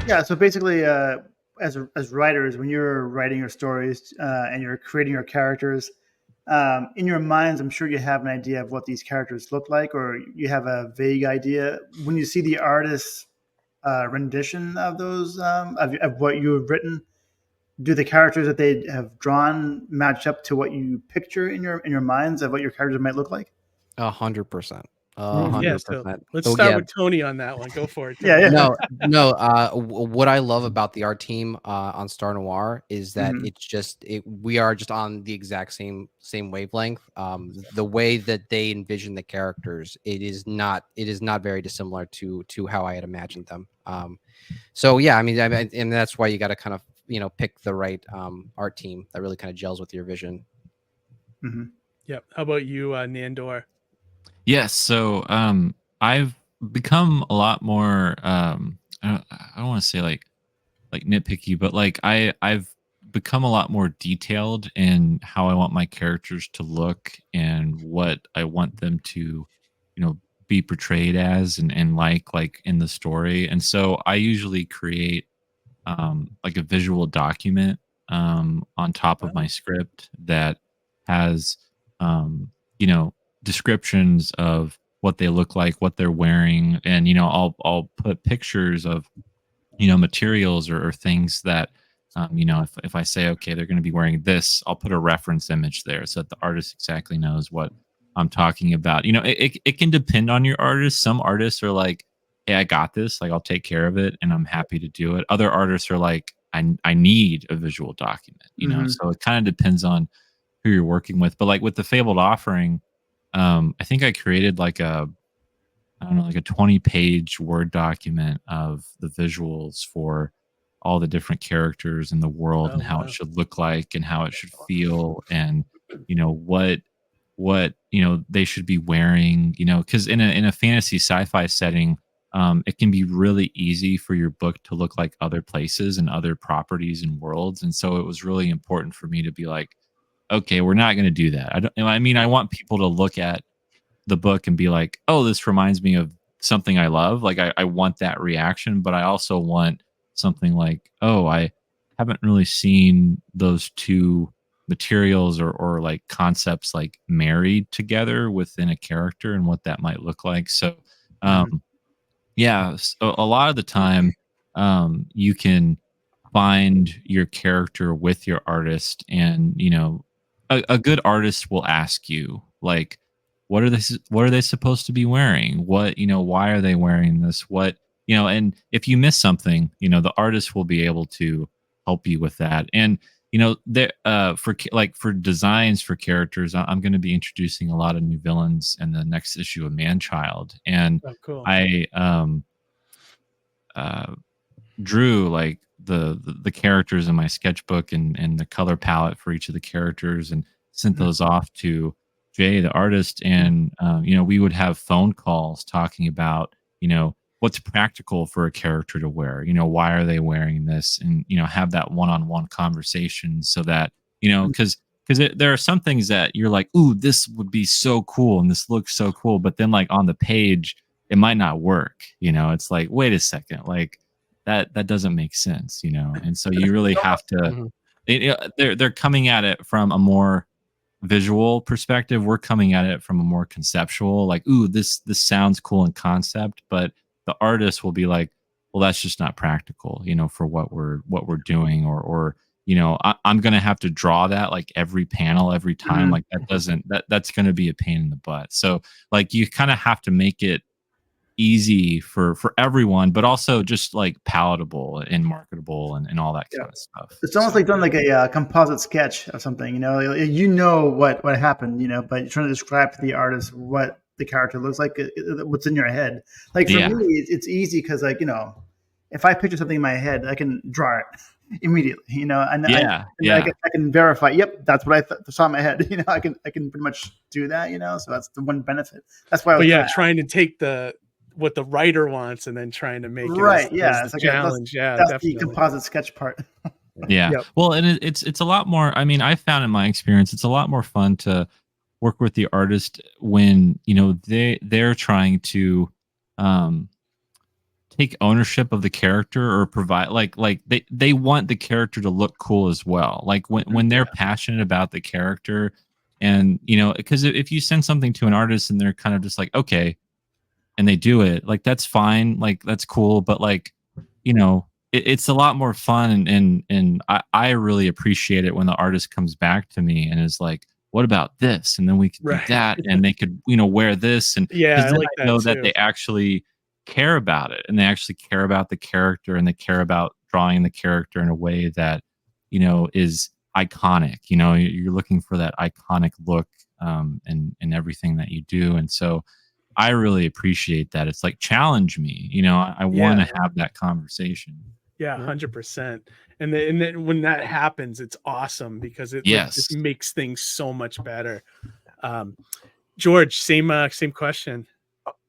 Yeah. So basically, as writers, when you're writing your stories and you're creating your characters, in your minds, I'm sure you have an idea of what these characters look like, or you have a vague idea. When you see the artist's rendition of those of what you've written, do the characters that they have drawn match up to what you picture in your minds of what your characters might look like? 100%. Yeah, so 100%. let's Oh, start yeah. with Tony on that one. Go for it, Yeah, Tony. yeah. No. What I love about the art team on Star Noir is that we are just on the exact same wavelength. The way that they envision the characters, it is not very dissimilar to how I had imagined them. So yeah, I mean, and that's why you got to kind of pick the right art team that really kind of gels with your vision. Yep. How about you, Nandor? Yes. So I've become a lot more I don't want to say like nitpicky, but like I've become a lot more detailed in how I want my characters to look and what I want them to, be portrayed as and like in the story. And so I usually create like a visual document on top of my script that has descriptions of what they look like, what they're wearing, and I'll put pictures of materials or things that if I say, okay, they're going to be wearing this, I'll put a reference image there so that the artist exactly knows what I'm talking about. It can depend on your artist. Some artists are like, hey, I got this, like I'll take care of it and I'm happy to do it. Other artists are like, I need a visual document, so it kind of depends on who you're working with. But like with the Fabled Offering, I think I created like a 20-page Word document of the visuals for all the different characters in the world and how it should look like and how it should feel and what they should be wearing, because in a fantasy sci-fi setting, it can be really easy for your book to look like other places and other properties and worlds. And so it was really important for me to be like, okay, we're not going to do that. I want people to look at the book and be like, oh, this reminds me of something I love. Like I want that reaction, but I also want something like, oh, I haven't really seen those two materials or like concepts like married together within a character and what that might look like. So so a lot of the time you can find your character with your artist, and a good artist will ask you like, what are they supposed to be wearing? Why are they wearing this? And if you miss something, the artist will be able to help you with that. And there for designs for characters, I'm going to be introducing a lot of new villains in the next issue of Manchild, and I drew like the characters in my sketchbook and the color palette for each of the characters and sent those off to Jay, the artist, and we would have phone calls talking about what's practical for a character to wear, why are they wearing this, and have that one-on-one conversation so that because there are some things that you're like, ooh, this would be so cool and this looks so cool, but then like on the page it might not work. It's like, wait a second, like that doesn't make sense, and so you really have to they're coming at it from a more visual perspective. We're coming at it from a more conceptual, like, ooh, this sounds cool in concept, but the artist will be like, well, that's just not practical, for what we're doing, or I'm gonna have to draw that like every panel every time. Like that's gonna be a pain in the butt. So like you kind of have to make it easy for everyone, but also just like palatable and marketable and all that kind of stuff. It's almost like done like a composite sketch of something, what happened, but you're trying to describe to the artist what the character looks like, what's in your head. Like for me, it's easy because like, if I picture something in my head, I can draw it immediately, and I can verify, yep, that's what I saw in my head. I can pretty much do that, so that's the one benefit. That's why trying to take what the writer wants and then trying to make it it's like challenge. That's definitely the composite sketch part. Well, and it's a lot more, I found in my experience, it's a lot more fun to work with the artist when they're trying to take ownership of the character or provide like they want the character to look cool as well. Like when they're passionate about the character, and you know, because if you send something to an artist and they're kind of just like, okay, and they do it, like that's fine, like that's cool, but like, you know, it's a lot more fun, and I really appreciate it when the artist comes back to me and is like, what about this? And then we could do that, and they could, you know, wear this, and I like that know too. that they actually care about it, and they actually care about the character, and they care about drawing the character in a way that, you know, is iconic. You know, you're looking for that iconic look, and everything that you do, and so I really appreciate that. It's like, challenge me, you know. I want to have that conversation. Yeah, 100%. And then when that happens, it's awesome because it like, just makes things so much better. George, same question.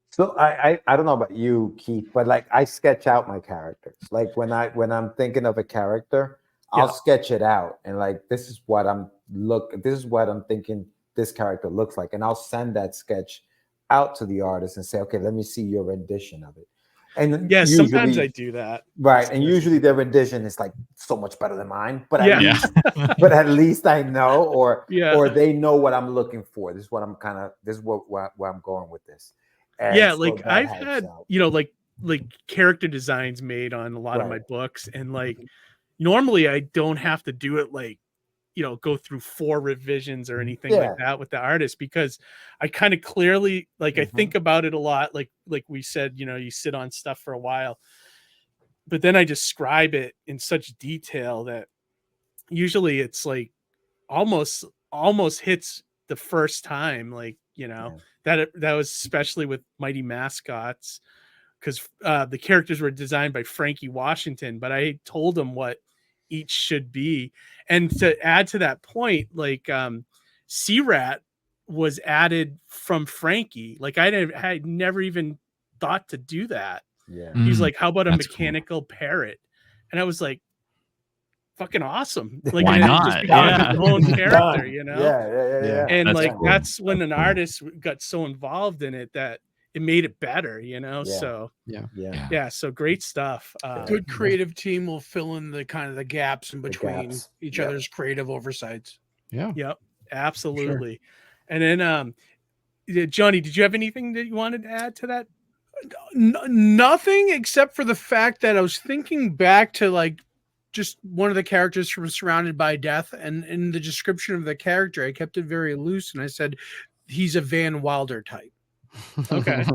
So I don't know about you, Keith, but like I sketch out my characters. Like when I'm thinking of a character, I'll sketch it out, and like this is what I'm thinking this character looks like, and I'll send that sketch out to the artist and say, okay, let me see your rendition of it. And usually, sometimes I do that. Right. And usually their rendition is like so much better than mine. But at least I know, or they know what I'm looking for. This is what where I'm going with this. And so like I've had, you know, like character designs made on a lot of my books. And like normally I don't have to do it like, you know, go through 4 revisions or anything like that with the artist, because I kind of clearly, like, I think about it a lot. Like we said, you know, you sit on stuff for a while, but then I describe it in such detail that usually it's like almost hits the first time. Like, you know, that was especially with Mighty Mascots, because the characters were designed by Frankie Washington, but I told him what each should be. And to add to that point, like C-Rat was added from Frankie. Like I never even thought to do that. He's like, how about a mechanical parrot? And I was like, fucking awesome. Like, why not? His own character, you know? And that's like cool. that's when an artist got so involved in it that it made it better, you know? So so great stuff. Good creative team will fill in the kind of the gaps in between each other's creative oversights. Absolutely. Sure. And then Johnny, did you have anything that you wanted to add to that? Nothing except for the fact that I was thinking back to like just one of the characters from Surrounded by Death, and in the description of the character I kept it very loose, and I said he's a Van Wilder type. Okay.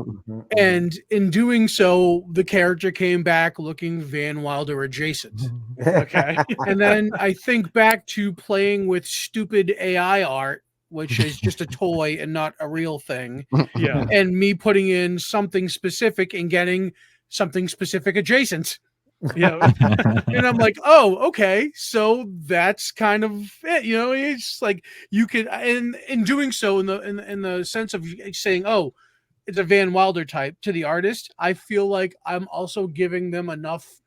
And in doing so, the character came back looking Van Wilder adjacent. Okay. And then I think back to playing with stupid AI art, which is just a toy and not a real thing. And me putting in something specific and getting something specific adjacent. And I'm like, oh, okay, so that's kind of it, you know. It's like you could, and in doing so, in the sense of saying, oh, it's a Van Wilder type to the artist, I feel like I'm also giving them enough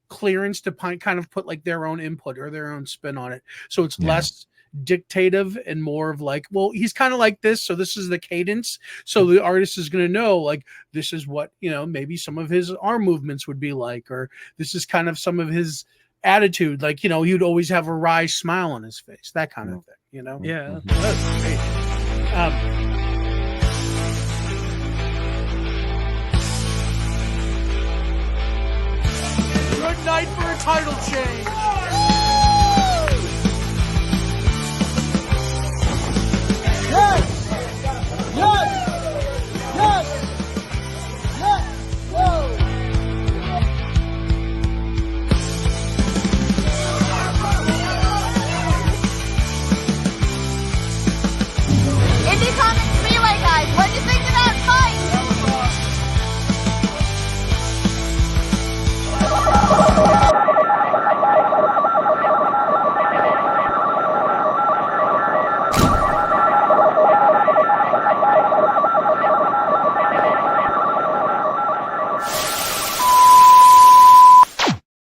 clearance to kind of put like their own input or their own spin on it, so it's less dictative and more of like, well, he's kind of like this, so this is the cadence, so the artist is going to know like this is what, you know, maybe some of his arm movements would be like, or this is kind of some of his attitude, like, you know, he'd always have a wry smile on his face, that kind of thing, you know. That's great. Good night for a title change.